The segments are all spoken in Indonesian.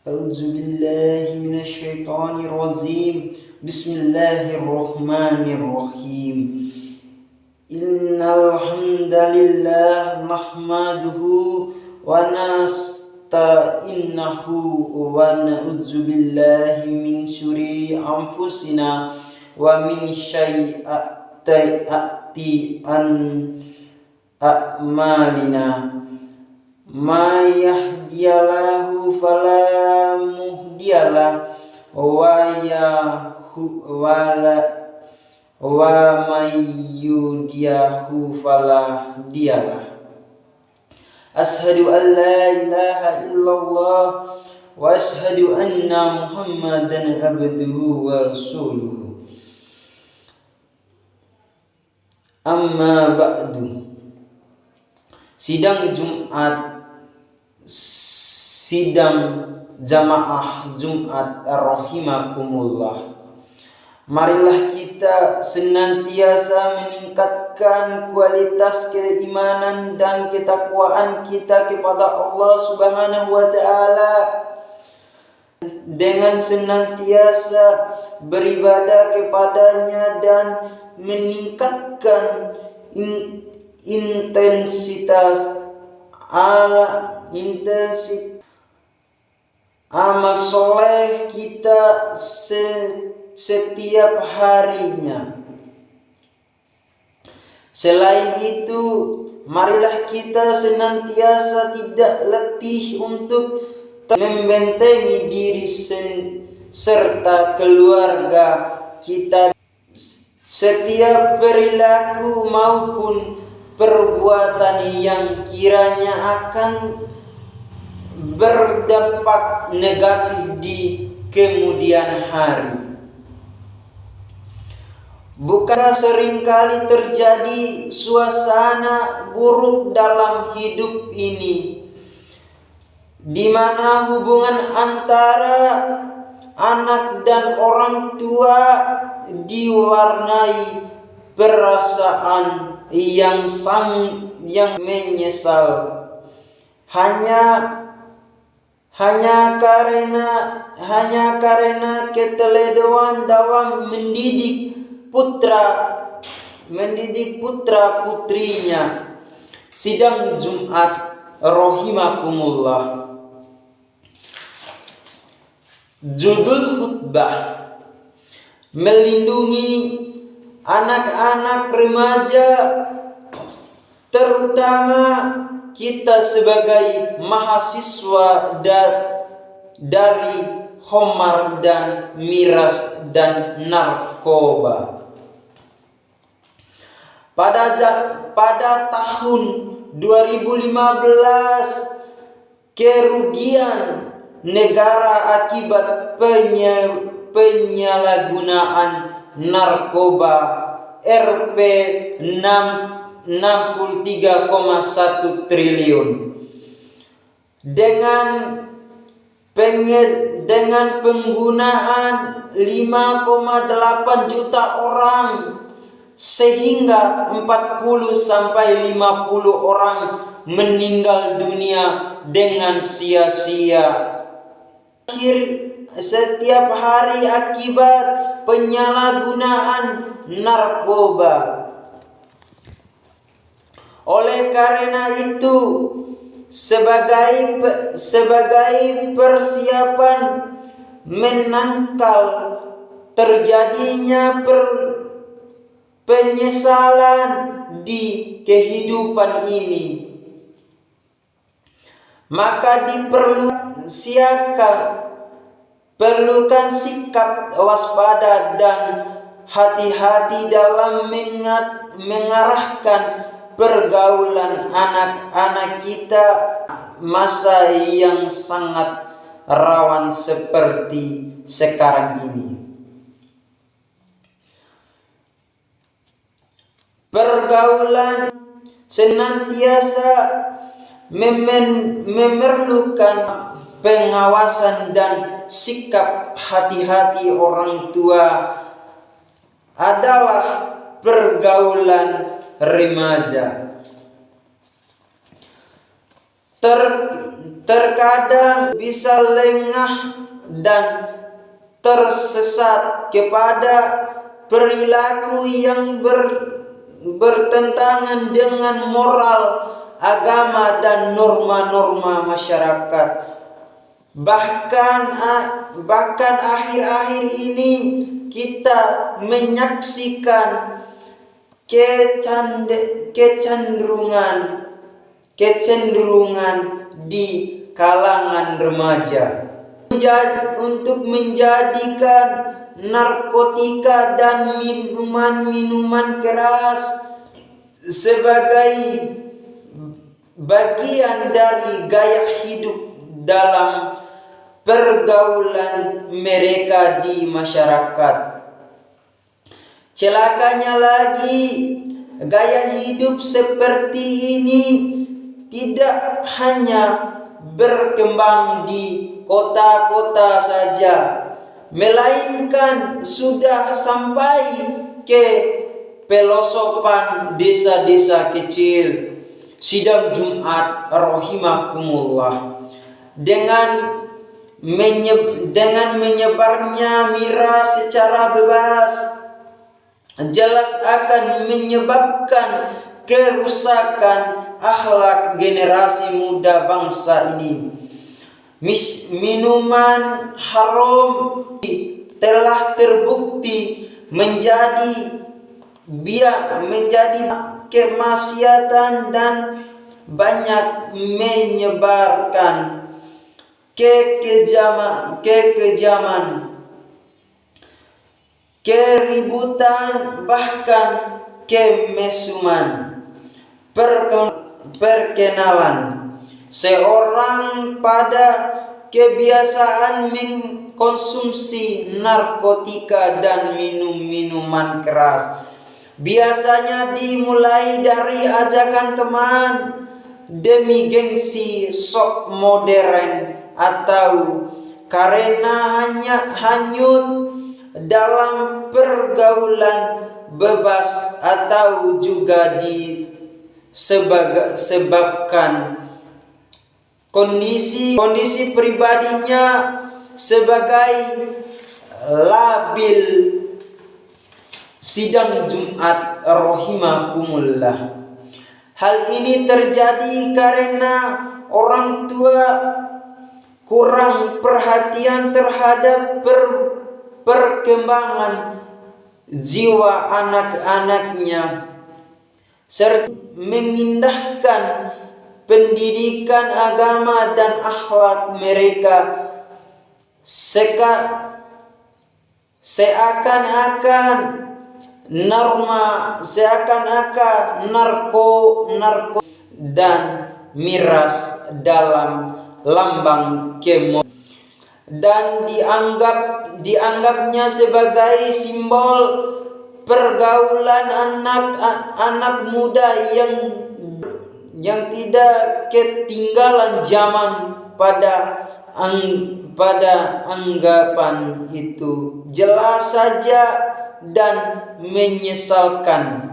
A'udzubillahi minasyaitonirrajim. Bismillahirrahmanirrahim. Innal hamdalillah nahmaduhu wa nasta'innahu wa na'udzubillahi min syururi anfusina wa min sayyi'ati a'malina. Ma yahdiyallahu fala muhdiyalah wa may yudhiyahu fala hadiyalah. Ashhadu an la ilaha illallah wa ashhadu anna Muhammadan abduhu wa rasuluhu. Amma ba'du. Sidang jamaah Jumat rahimakumullah. Marilah kita senantiasa meningkatkan kualitas keimanan dan ketakwaan kita kepada Allah Subhanahu wa taala dengan senantiasa beribadah kepadanya dan meningkatkan intensitas amal soleh kita setiap harinya. Selain itu, marilah kita senantiasa tidak letih untuk membentengi diri serta keluarga kita. Setiap perilaku maupun perbuatan yang kiranya akan berdampak negatif di kemudian hari. Bukankah seringkali terjadi suasana buruk dalam hidup ini, di mana hubungan antara anak dan orang tua diwarnai perasaan yang menyesal hanya karena keteledoran dalam mendidik putra putrinya. Sidang Jumat rahimakumullah. Judul khutbah: melindungi anak-anak remaja, terutama kita sebagai mahasiswa dari khamar dan miras dan narkoba. Pada tahun 2015, kerugian negara akibat penyalahgunaan narkoba Rp 63,1 triliun dengan penggunaan 5,8 juta orang, sehingga 40 sampai 50 orang meninggal dunia dengan sia-sia setiap hari akibat penyalahgunaan narkoba. Oleh karena itu, sebagai persiapan menangkal terjadinya penyesalan di kehidupan ini, maka diperlukan sikap waspada dan hati-hati dalam mengarahkan pergaulan anak-anak kita masa yang sangat rawan seperti sekarang ini. Pergaulan senantiasa memerlukan pengawasan dan sikap hati-hati orang tua adalah pergaulan remaja. terkadang bisa lengah dan tersesat kepada perilaku yang bertentangan dengan moral, agama, dan norma-norma masyarakat. Bahkan akhir-akhir ini kita menyaksikan kecenderungan di kalangan remaja untuk menjadikan narkotika dan minuman keras sebagai bagian dari gaya hidup dalam pergaulan mereka di masyarakat. Celakanya lagi, gaya hidup seperti ini tidak hanya berkembang di kota-kota saja, melainkan sudah sampai ke pelosokan desa-desa kecil. Sidang Jumat rahimakumullah, dengan menyebarnya miras secara bebas, jelas akan menyebabkan kerusakan akhlak generasi muda bangsa ini. Minuman haram telah terbukti menjadi kemaksiatan dan banyak menyebarkan kekejaman, keributan, bahkan kemesuman. Perkenalan seorang pada kebiasaan mengkonsumsi narkotika dan minuman keras biasanya dimulai dari ajakan teman demi gengsi sok modern, atau karena hanyut dalam pergaulan bebas, atau juga disebabkan kondisi pribadinya sebagai labil. Sidang Jumat rahimakumullah, hal ini terjadi karena orang tua kurang perhatian terhadap perkembangan jiwa anak-anaknya, serta mengindahkan pendidikan agama dan akhlak mereka, seakan-akan narko dan miras dalam lambang kemo, dan dianggapnya sebagai simbol pergaulan anak muda yang tidak ketinggalan zaman. Pada anggapan itu jelas saja dan menyesalkan.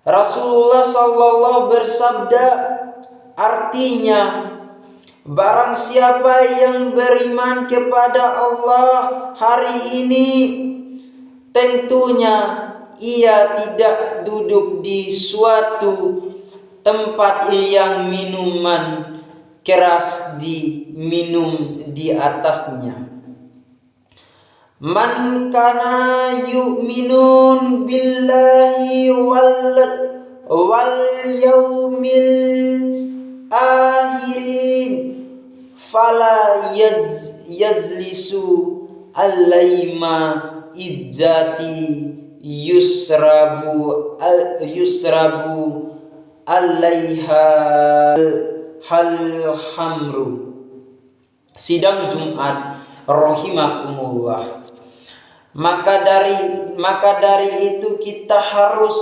Rasulullah sallallahu bersabda, artinya barang siapa yang beriman kepada Allah hari ini, tentunya ia tidak duduk di suatu tempat yang minuman keras diminum di atasnya. Man kana yu'minun billahi wal yaumil akhirin fala yajlisu alaima izzati yusrabu alaiha hal hamru. Sidang Jumat rahimakumullah. Maka dari itu kita harus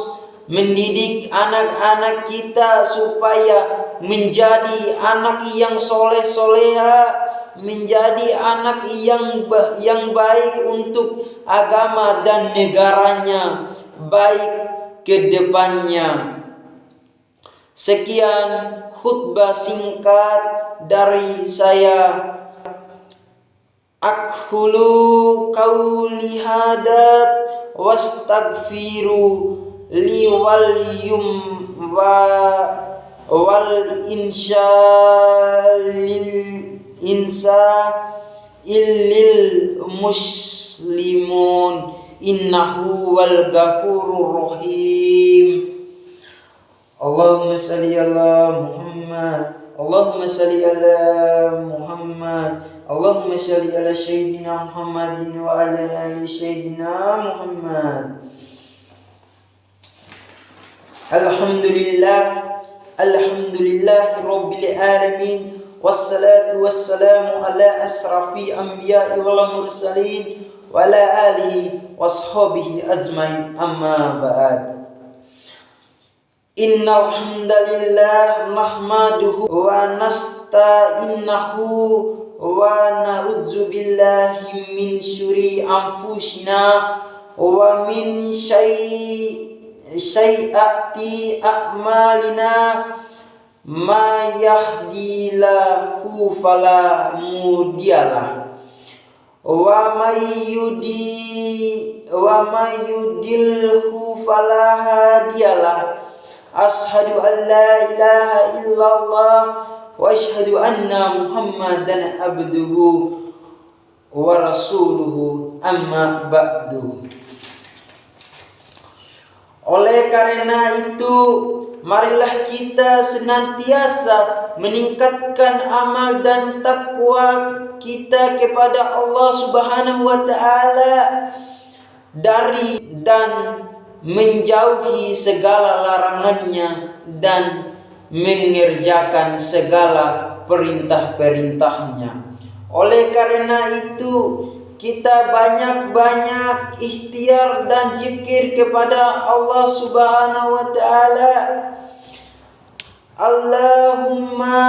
mendidik anak-anak kita supaya menjadi anak yang soleh-soleha, menjadi anak yang baik untuk agama dan negaranya, baik ke depannya. Sekian khutbah singkat dari saya. Akhulu qauli hadat wastaghfiru li wal insya illil muslimun innahu wal ghafurur rahim. Allahumma salli ala Muhammad, Allahumma salli ala Muhammad, Allahumma salli ala Sayyidina Muhammadin wa ala ali Sayyidina Muhammad. Alhamdulillah Rabbil alamin, wassalatu wassalamu ala asrafi anbiya'i wal mursalin wa ala alihi washabihi azmain, amma ba'd. Innal hamdalillah nahmaduhu wa nasta'inuhu wa na'udzu billahi min syururi anfusina wa min syai'ati a'malina ma yahdihillahu fala mudhiyalah wa may yudlilhu fala hadiyalah. Ashhadu an la ilaha illallah wa ashhadu anna Muhammadan abduhu wa rasuluhu, amma ba'du. Oleh karena itu, marilah kita senantiasa meningkatkan amal dan takwa kita kepada Allah Subhanahu wa taala dari dan menjauhi segala larangannya dan mengerjakan segala perintah-perintahnya. Oleh karena itu, kita banyak-banyak ikhtiar dan zikir kepada Allah Subhanahu wa taala. Allahumma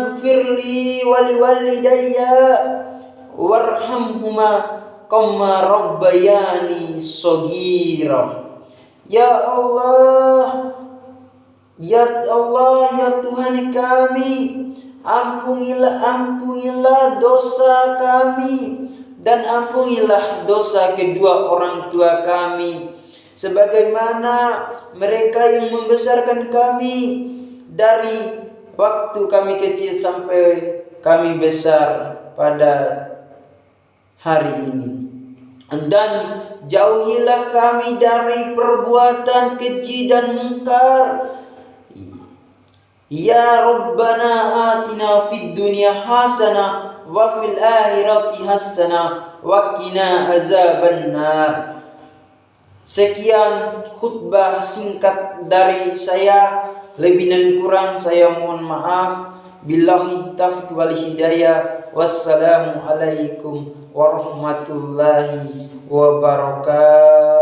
ghfirli wa liwalidayya warhamhuma kama rabbayani shaghira. Ya Allah, ya Tuhan kami, ampunilah dosa kami dan ampunilah dosa kedua orang tua kami, sebagaimana mereka yang membesarkan kami dari waktu kami kecil sampai kami besar pada hari ini. Dan jauhilah kami dari perbuatan keji dan mungkar. Ya Rabbana atina fid dunya hasanah wa fil akhirati hasanah wa qina azabannar. Sekian khutbah singkat dari saya. Lebih dan kurang saya mohon maaf. Billahi taufiq wal hidayah. Wassalamu alaikum warahmatullahi wabarakatuh.